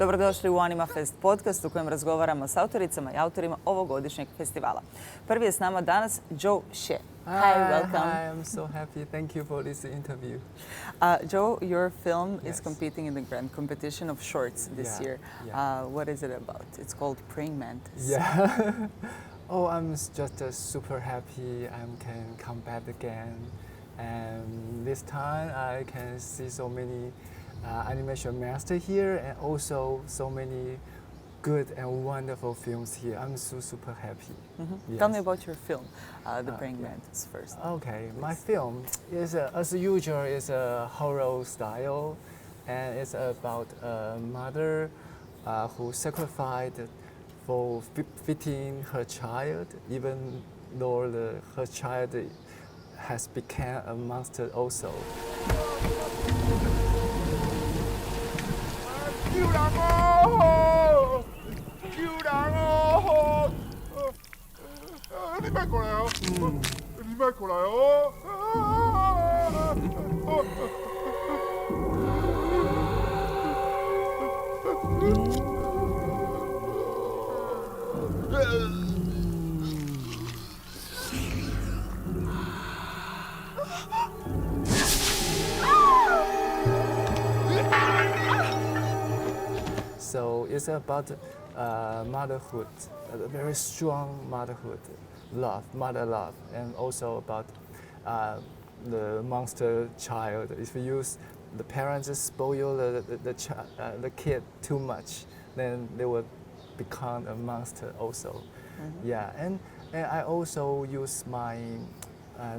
Dobrodošli u Animafest podcast u kojem razgovaramo s autoricama i autorima ovogodišnjeg festivala. Prvi je s nama danas Hsieh. Hi, welcome. Hi, I'm so happy. Thank you for this interview. Joe, your film is competing in the grand competition of shorts this year. Yeah. What is it about? It's called Praying Mantis. Yeah. Oh, I'm just super happy I can come back again. And this time I can see so many animation master here and also so many good and wonderful films here. I'm so super happy. Yes. Tell me about your film, The Praying Mantis, first. Okay, my film is, as usual, is a horror style, and it's about a mother who sacrificed for feeding her child, even though her child has become a monster also. So it's about motherhood, a very strong motherhood, mother love, and also about the monster child. If the parents spoil the kid too much, then they will become a monster also. Yeah, and I also use my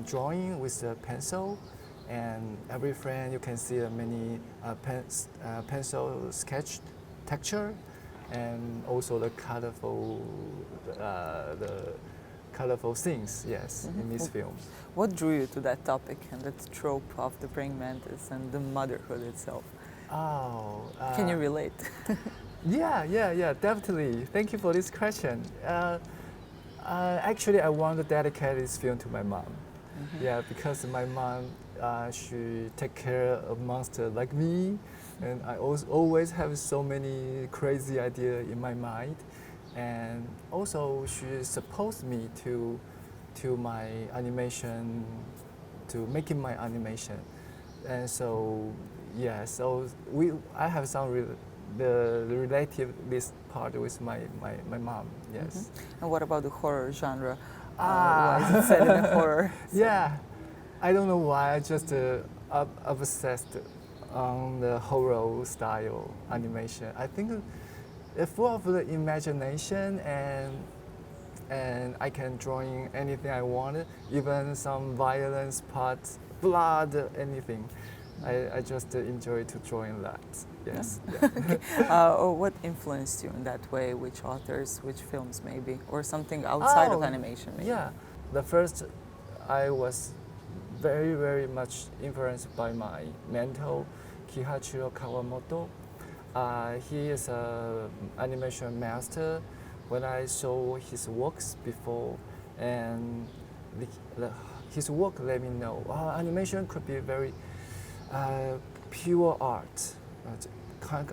drawing with a pencil. And every frame you can see many pencil sketch texture, and also the colorful things, in this film. What drew you to that topic and that trope of the praying mantis and the motherhood itself? Oh, can you relate? Yeah, definitely. Thank you for this question. Actually, I want to dedicate this film to my mom. Yeah, because my mom, she take care of monster like me, and I always have so many crazy ideas in my mind, and also she supposed me to my animation, to making my animation, and so I have some the relative this part with my mom. Yes. And what about the horror genre? Why is it set in a horror? Yeah, I don't know why. I just obsessed on the horror style animation. I think it's full of the imagination, and I can drawing anything I want, even some violence parts, blood, anything. I just enjoy to drawing that. Yes. What influenced you in that way? Which authors, which films maybe? Or something outside of animation maybe? Yeah. The first, I was very, very much influenced by my mentor, Kihachiro Kawamoto. He is an animation master. When I saw his works before, and his work let me know animation could be very pure art,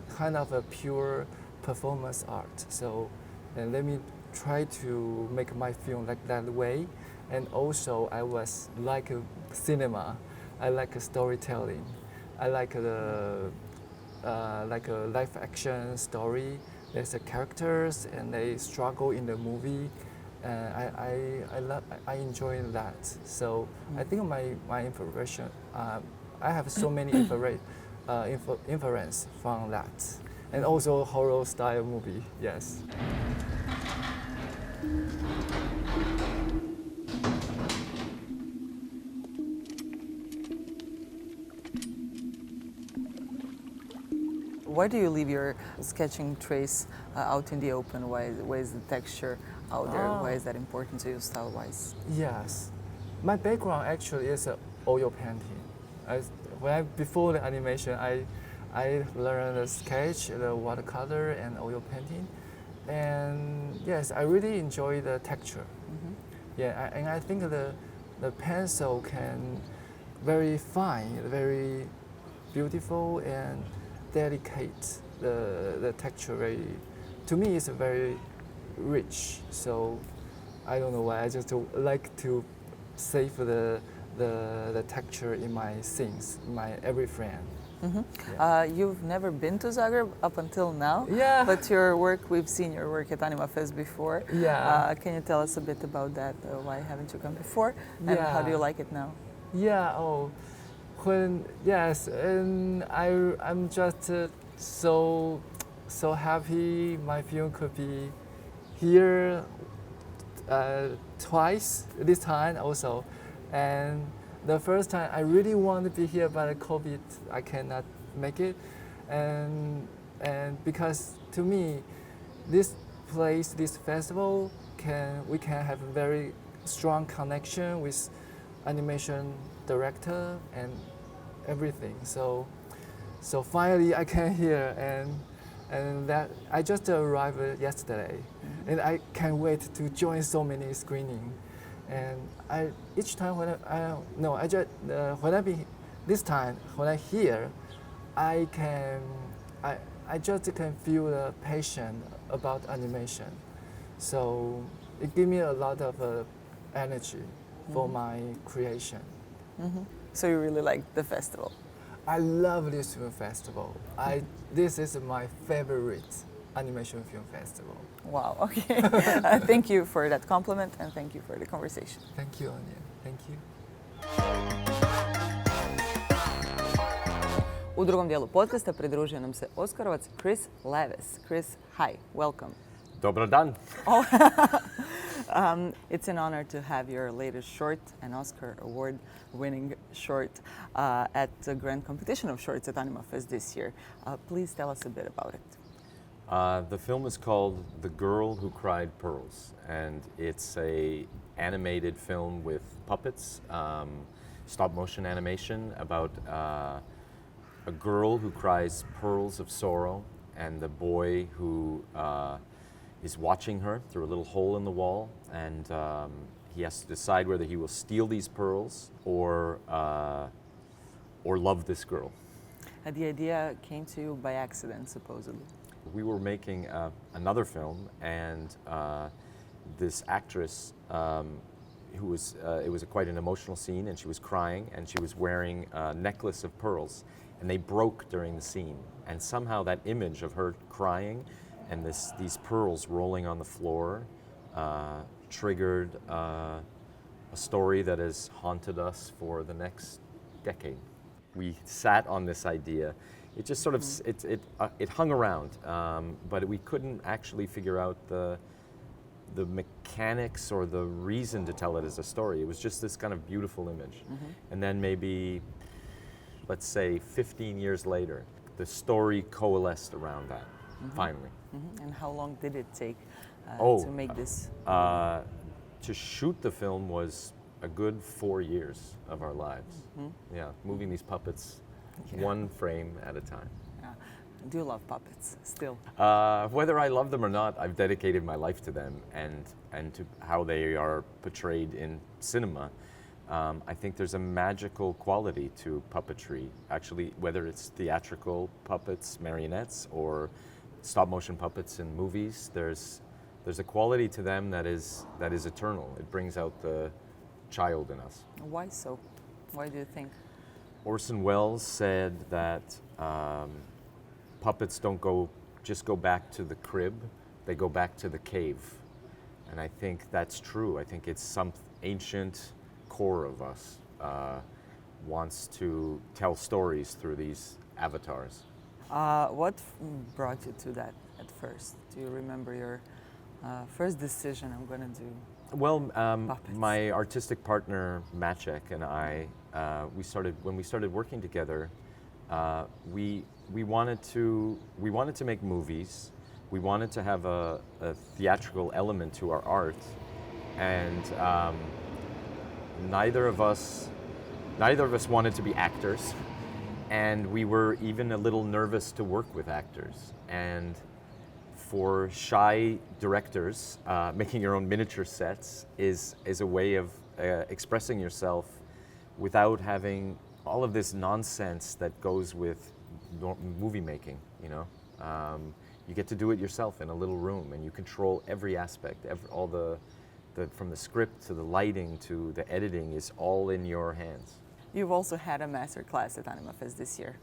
kind of a pure performance art. So let me try to make my film like that way. And also I was like a cinema. I like a storytelling. I like a live action story. There's the characters and they struggle in the movie. I enjoy that. So I think my inspiration. I have so many influence from that, and also horror style movie. Yes. Why do you leave your sketching trace out in the open? Why is the texture out there? Why is that important to you style-wise? Yes. My background actually is oil painting. Before the animation, I learned the sketch, the watercolor, and oil painting. And yes, I really enjoy the texture. Yeah, and I think the pencil can very fine, very beautiful and delicate the texture very, to me, it's very rich. So I don't know why. I just like to save the texture in my scenes, my every frame. You've never been to Zagreb up until now. Yeah. But your work, we've seen your work at Animafest before. Yeah. Can you tell us a bit about that? Why haven't you come before? And how do you like it now? Yeah. Oh, yes, and I'm just so happy my film could be here twice this time also, and the first time I really want to be here, but COVID I cannot make it, and because to me, this place, this festival we can have a very strong connection with animation director and everything. So finally I came here and that I just arrived yesterday, and I can't wait to join so many screening. And each time when this time when I hear, I just can feel the passion about animation. So it gives me a lot of energy for my creation. So you really like the festival? I love this film festival. This is my favorite animation film festival. Wow, okay. Thank you for that compliment and thank you for the conversation. Thank you, Anya. Thank you. U drugom dijelu podcasta pridružio nam se Oskarovac Chris Lavis. Chris, hi, welcome. Dobar dan. It's an honor to have your latest short, an Oscar award-winning short, at the grand competition of shorts at Animafest this year. Please tell us a bit about it. The film is called The Girl Who Cried Pearls, and it's a animated film with puppets, stop-motion animation about a girl who cries pearls of sorrow, and the boy who is watching her through a little hole in the wall, and he has to decide whether he will steal these pearls or love this girl. The idea came to you by accident, supposedly. We were making another film, and this actress, it was quite an emotional scene, and she was crying, and she was wearing a necklace of pearls, and they broke during the scene. And somehow that image of her crying and these pearls rolling on the floor triggered a story that has haunted us for the next decade. We sat on this idea. It just sort of it hung around, but we couldn't actually figure out the mechanics or the reason to tell it as a story. It was just this kind of beautiful image. And then maybe, let's say 15 years later, the story coalesced around that, finally. And how long did it take to make this? To shoot the film was a good 4 years of our lives. Yeah, moving these puppets one frame at a time. Do you love puppets still? Whether I love them or not, I've dedicated my life to them and to how they are portrayed in cinema. I think there's a magical quality to puppetry. Actually, whether it's theatrical puppets, marionettes, or stop-motion puppets in movies, there's a quality to them that is eternal. It brings out the child in us. Why so? Why do you think? Orson Welles said that puppets don't just go back to the crib, they go back to the cave. And I think that's true. I think it's some ancient core of us wants to tell stories through these avatars. What brought you to that at first? Do you remember your first decision, I'm going to do Well, puppets? my artistic partner Maciek and I, when we started working together, we wanted to make movies. We wanted to have a theatrical element to our art, and neither of us wanted to be actors, and we were even a little nervous to work with actors. And for shy directors, making your own miniature sets is a way of expressing yourself without having all of this nonsense that goes with movie making, you know? You get to do it yourself in a little room, and you control every aspect. All the from the script to the lighting to the editing is all in your hands. You've also had a master class at Animafest this year.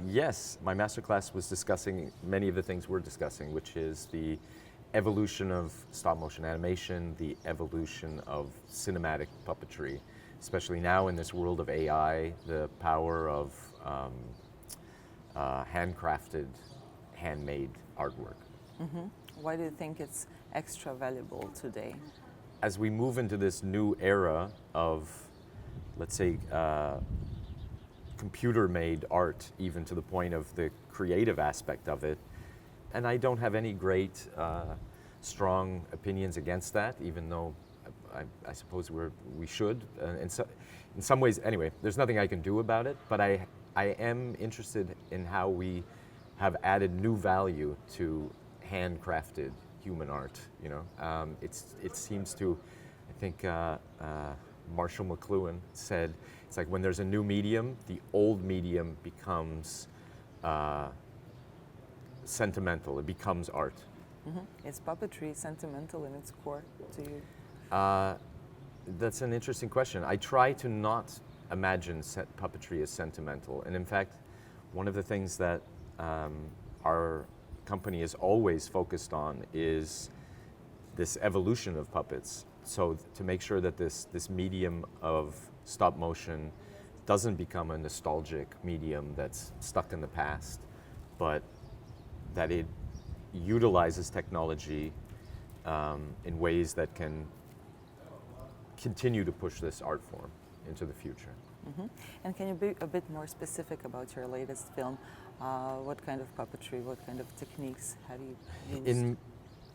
Yes, my masterclass was discussing many of the things we're discussing, which is the evolution of stop motion animation, the evolution of cinematic puppetry, especially now in this world of AI, the power of handcrafted, handmade artwork. Mm-hmm. Why do you think it's extra valuable today? As we move into this new era of, let's say, computer-made art, even to the point of the creative aspect of it, and I don't have any great strong opinions against that, even though I suppose we should. In some ways, anyway, there's nothing I can do about it, but I am interested in how we have added new value to handcrafted human art. You know, it seems to, I think Marshall McLuhan said, it's like when there's a new medium, the old medium becomes sentimental. It becomes art. Mm-hmm. Is puppetry sentimental in its core to you? That's an interesting question. I try to not imagine puppetry as sentimental. And in fact, one of the things that our company is always focused on is this evolution of puppets. So to make sure that this medium of stop motion doesn't become a nostalgic medium that's stuck in the past, but that it utilizes technology in ways that can continue to push this art form into the future. Mm-hmm. And can you be a bit more specific about your latest film? What kind of puppetry, what kind of techniques have you used?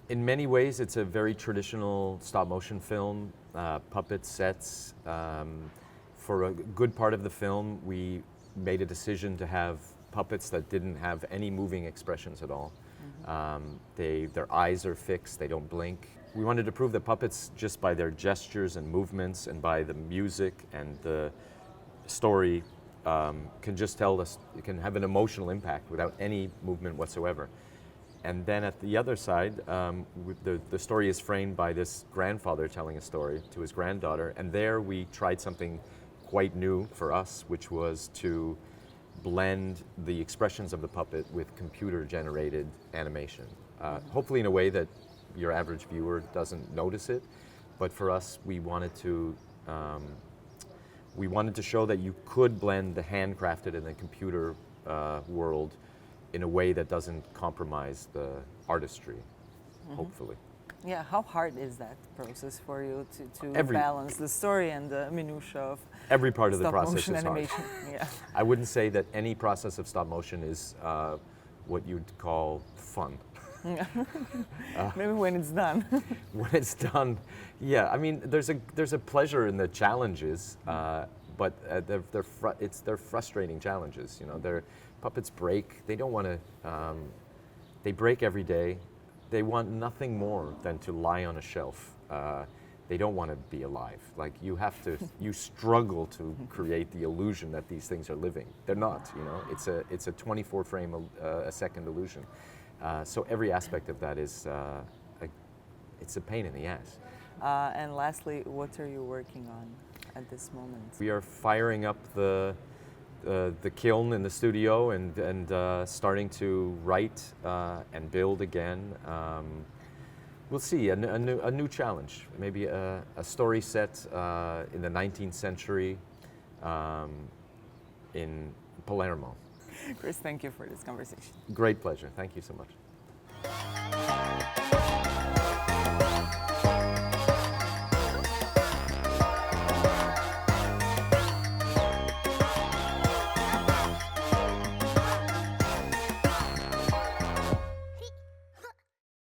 In many ways, it's a very traditional stop motion film, puppet sets. For a good part of the film, we made a decision to have puppets that didn't have any moving expressions at all. Mm-hmm. Their eyes are fixed, they don't blink. We wanted to prove that puppets, just by their gestures and movements and by the music and the story, can just tell us, it can have an emotional impact without any movement whatsoever. And then at the other side, the story is framed by this grandfather telling a story to his granddaughter, and there we tried something quite new for us, which was to blend the expressions of the puppet with computer-generated animation. Hopefully in a way that your average viewer doesn't notice it, but for us, we wanted to show that you could blend the handcrafted and the computer world in a way that doesn't compromise the artistry, mm-hmm. hopefully. Yeah, how hard is that process for you to balance the story and the minutiae of every part of the process is animation? Hard. Yeah. I wouldn't say that any process of stop motion is what you'd call fun. Maybe when it's done. When it's done, yeah. I mean, there's a pleasure in the challenges, but they're frustrating challenges. You know, their puppets break. They don't want to. They break every day. They want nothing more than to lie on a shelf. They don't want to be alive. Like you struggle to create the illusion that these things are living. They're not. You know, it's a 24 frame a second illusion. So every aspect of that is it's a pain in the ass. And lastly, what are you working on at this moment? We are firing up the kiln in the studio and starting to write and build again. We'll see, a new challenge, maybe a story set in the 19th century in Palermo. Chris, thank you for this conversation. Great pleasure. Thank you so much.